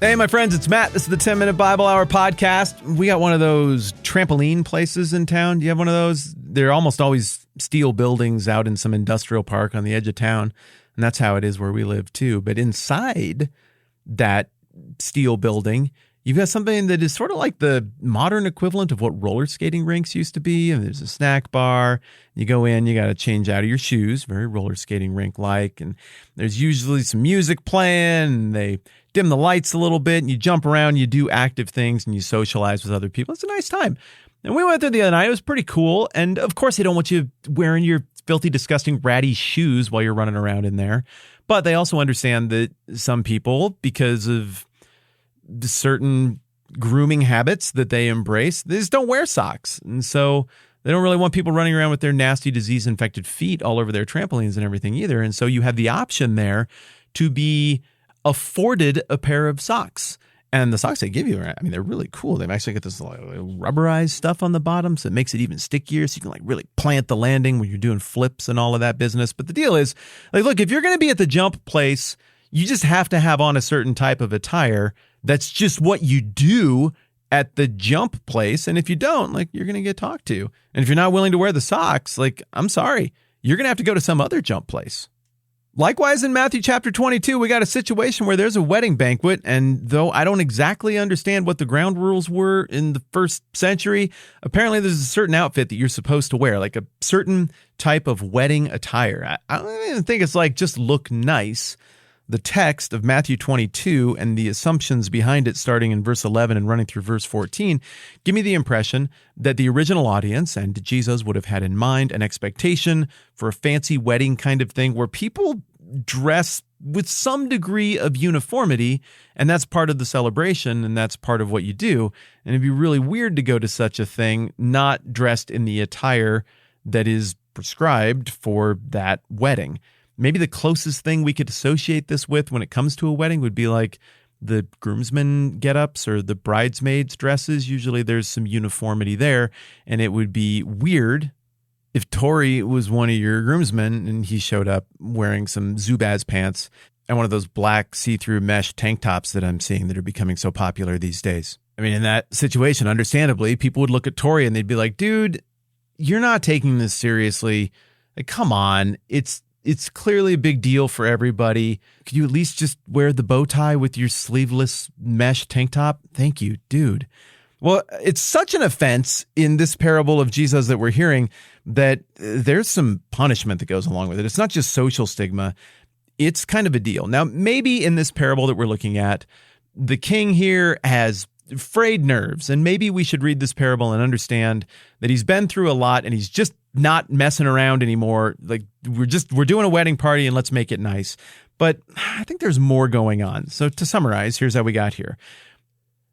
Hey, my friends, it's Matt. This is the 10-Minute Bible Hour podcast. We got one of those trampoline places in town. Do you have one of those? They're almost always steel buildings out in some industrial park on the edge of town, and that's how it is where we live too. But inside that steel building, you've got something that is sort of like the modern equivalent of what roller skating rinks used to be. And there's a snack bar. You go in, you got to change out of your shoes, very roller skating rink-like. And there's usually some music playing, and they dim the lights a little bit, and you jump around, you do active things, and you socialize with other people. It's a nice time. And we went there the other night. It was pretty cool. And of course, they don't want you wearing your filthy, disgusting, ratty shoes while you're running around in there. But they also understand that some people, because of the certain grooming habits that they embrace, they just don't wear socks. And so they don't really want people running around with their nasty, disease-infected feet all over their trampolines and everything either. And so you have the option there to be afforded a pair of socks. And the socks they give you, I mean, they're really cool. They've actually got this like rubberized stuff on the bottom, so it makes it even stickier, so you can like really plant the landing when you're doing flips and all of that business. But the deal is, like, look, if you're going to be at the jump place, you just have to have on a certain type of attire. That's just what you do at the jump place. And if you don't, like, you're going to get talked to. And if you're not willing to wear the socks, like, I'm sorry, you're going to have to go to some other jump place. Likewise, in Matthew chapter 22, we got a situation where there's a wedding banquet, and though I don't exactly understand what the ground rules were in the first century, apparently there's a certain outfit that you're supposed to wear, like a certain type of wedding attire. I don't even think it's like just look nice. The text of Matthew 22 and the assumptions behind it starting in verse 11 and running through verse 14 give me the impression that the original audience and Jesus would have had in mind an expectation for a fancy wedding kind of thing where people dress with some degree of uniformity, and that's part of the celebration, and that's part of what you do. And it'd be really weird to go to such a thing not dressed in the attire that is prescribed for that wedding. Maybe the closest thing we could associate this with when it comes to a wedding would be like the groomsmen get-ups or the bridesmaids' dresses. Usually there's some uniformity there, and it would be weird if Tory was one of your groomsmen and he showed up wearing some Zubaz pants and one of those black see-through mesh tank tops that I'm seeing that are becoming so popular these days. I mean, in that situation, understandably, people would look at Tory and they'd be like, dude, you're not taking this seriously. Like, come on. It's clearly a big deal for everybody. Could you at least just wear the bow tie with your sleeveless mesh tank top? Thank you, dude. Well, it's such an offense in this parable of Jesus that we're hearing that there's some punishment that goes along with it. It's not just social stigma. It's kind of a deal. Now, maybe in this parable that we're looking at, the king here has frayed nerves, and maybe we should read this parable and understand that he's been through a lot and he's just not messing around anymore. Like, we're doing a wedding party and let's make it nice. But I think there's more going on. So to summarize, here's how we got here.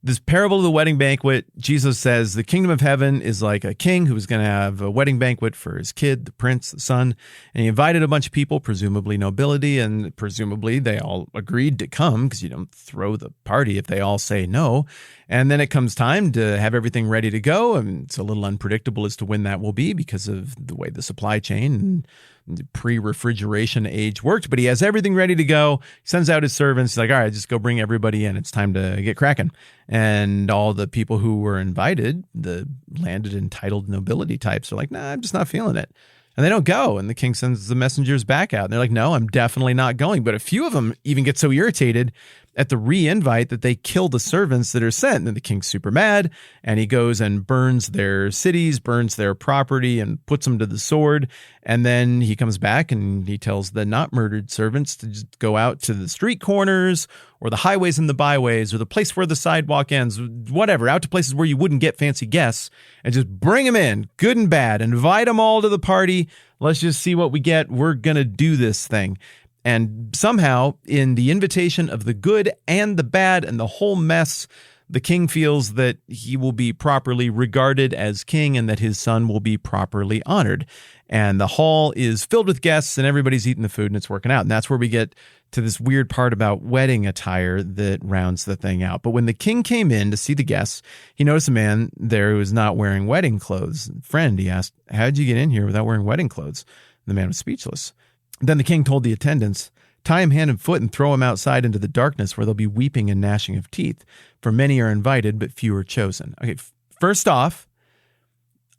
This parable of the wedding banquet, Jesus says the kingdom of heaven is like a king who was going to have a wedding banquet for his kid, the prince, the son. And he invited a bunch of people, presumably nobility, and presumably they all agreed to come because you don't throw the party if they all say no. And then it comes time to have everything ready to go. And it's a little unpredictable as to when that will be because of the way the supply chain and the pre-refrigeration age worked. But he has everything ready to go. He sends out his servants. He's like, all right, just go bring everybody in. It's time to get cracking. And all the people who were invited, the landed entitled nobility types, are like, nah, I'm just not feeling it. And they don't go. And the king sends the messengers back out. And they're like, no, I'm definitely not going. But a few of them even get so irritated at the re-invite that they kill the servants that are sent. And the king's super mad. And he goes and burns their cities, burns their property, and puts them to the sword. And then he comes back and he tells the not murdered servants to just go out to the street corners or the highways and the byways or the place where the sidewalk ends, whatever, out to places where you wouldn't get fancy guests, and just bring them in, good and bad, invite them all to the party. Let's just see what we get. We're going to do this thing. And somehow, in the invitation of the good and the bad and the whole mess, the king feels that he will be properly regarded as king and that his son will be properly honored. And the hall is filled with guests and everybody's eating the food and it's working out. And that's where we get to this weird part about wedding attire that rounds the thing out. But when the king came in to see the guests, he noticed a man there who was not wearing wedding clothes. Friend, he asked, how'd you get in here without wearing wedding clothes? And the man was speechless. Then the king told the attendants, Tie him hand and foot and throw him outside into the darkness where there'll be weeping and gnashing of teeth. For many are invited, but few are chosen. Okay, first off,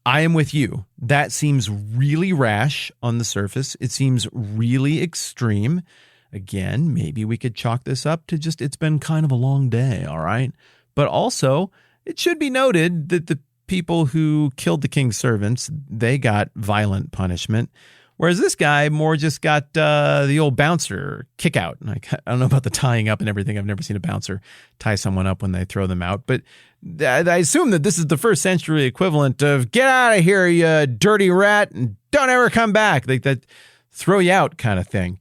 I am with you. That seems really rash on the surface. It seems really extreme. Again, maybe we could chalk this up to just it's been kind of a long day, all right? But also, it should be noted that the people who killed the king's servants, they got violent punishment. Whereas this guy more just got the old bouncer kick out. Like, I don't know about the tying up and everything. I've never seen a bouncer tie someone up when they throw them out. But I assume that this is the first century equivalent of get out of here, you dirty rat, and don't ever come back. Like that throw you out kind of thing.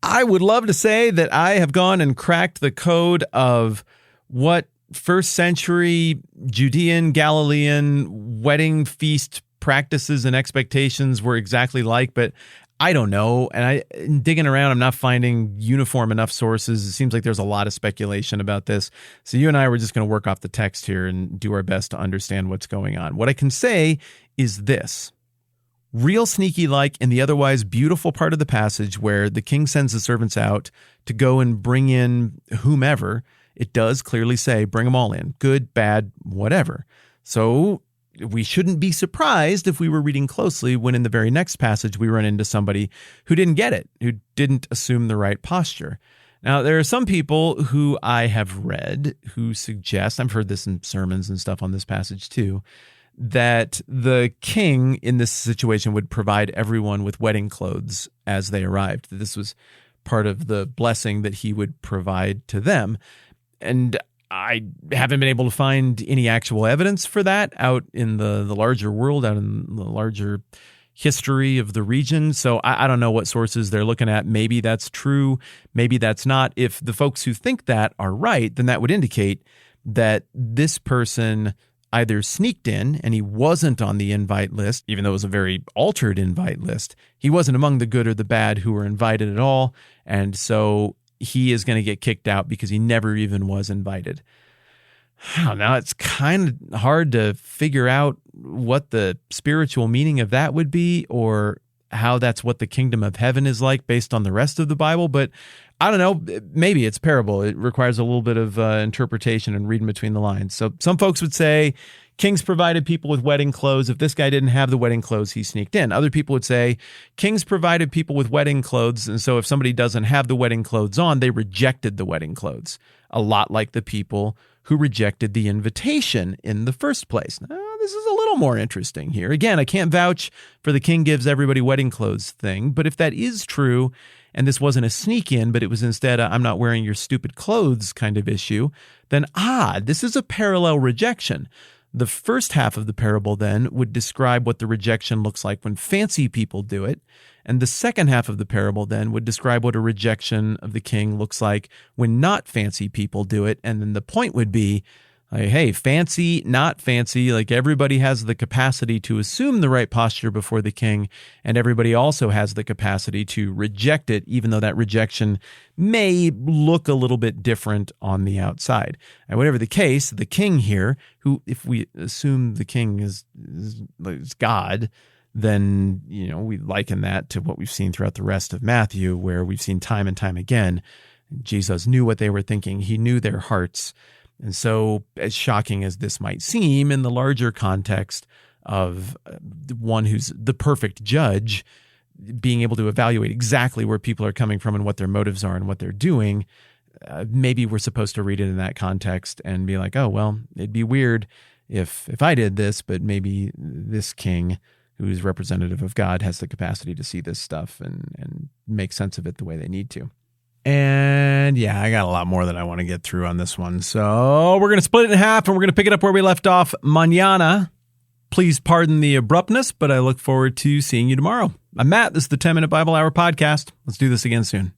I would love to say that I have gone and cracked the code of what first century Judean, Galilean wedding feast practices and expectations were exactly like, but I don't know. And digging around, I'm not finding uniform enough sources. It seems like there's a lot of speculation about this. So you and I were just going to work off the text here and do our best to understand what's going on. What I can say is this. Real sneaky-like in the otherwise beautiful part of the passage where the king sends the servants out to go and bring in whomever, it does clearly say bring them all in, good, bad, whatever. So we shouldn't be surprised if we were reading closely when in the very next passage we run into somebody who didn't get it, who didn't assume the right posture. Now, there are some people who I have read who suggest, I've heard this in sermons and stuff on this passage too, that the king in this situation would provide everyone with wedding clothes as they arrived. That this was part of the blessing that he would provide to them. And I haven't been able to find any actual evidence for that out in the larger world, out in the larger history of the region. So I don't know what sources they're looking at. Maybe that's true. Maybe that's not. If the folks who think that are right, then that would indicate that this person either sneaked in and he wasn't on the invite list, even though it was a very altered invite list. He wasn't among the good or the bad who were invited at all. And so he is going to get kicked out because he never even was invited. Now, it's kind of hard to figure out what the spiritual meaning of that would be or how that's what the kingdom of heaven is like based on the rest of the Bible. But I don't know, maybe it's parable. It requires a little bit of interpretation and reading between the lines. So some folks would say kings provided people with wedding clothes. If this guy didn't have the wedding clothes, he sneaked in. Other people would say kings provided people with wedding clothes. And so if somebody doesn't have the wedding clothes on, they rejected the wedding clothes. A lot like the people who rejected the invitation in the first place. Now, this is a little more interesting here. Again, I can't vouch for the king gives everybody wedding clothes thing, but if that is true, and this wasn't a sneak in, but it was instead a I'm not wearing your stupid clothes kind of issue, then this is a parallel rejection. The first half of the parable then would describe what the rejection looks like when fancy people do it. And the second half of the parable then would describe what a rejection of the king looks like when not fancy people do it. And then the point would be, like, hey, fancy, not fancy, like everybody has the capacity to assume the right posture before the king, and everybody also has the capacity to reject it, even though that rejection may look a little bit different on the outside. And whatever the case, the king here, who, if we assume the king is God, then, we liken that to what we've seen throughout the rest of Matthew, where we've seen time and time again, Jesus knew what they were thinking. He knew their hearts. And so, as shocking as this might seem in the larger context of one who's the perfect judge, being able to evaluate exactly where people are coming from and what their motives are and what they're doing, maybe we're supposed to read it in that context and be like, oh, well, it'd be weird if I did this, but maybe this king who's representative of God has the capacity to see this stuff and make sense of it the way they need to. And yeah, I got a lot more that I want to get through on this one. So we're going to split it in half and we're going to pick it up where we left off mañana. Please pardon the abruptness, but I look forward to seeing you tomorrow. I'm Matt. This is the 10-Minute Bible Hour podcast. Let's do this again soon.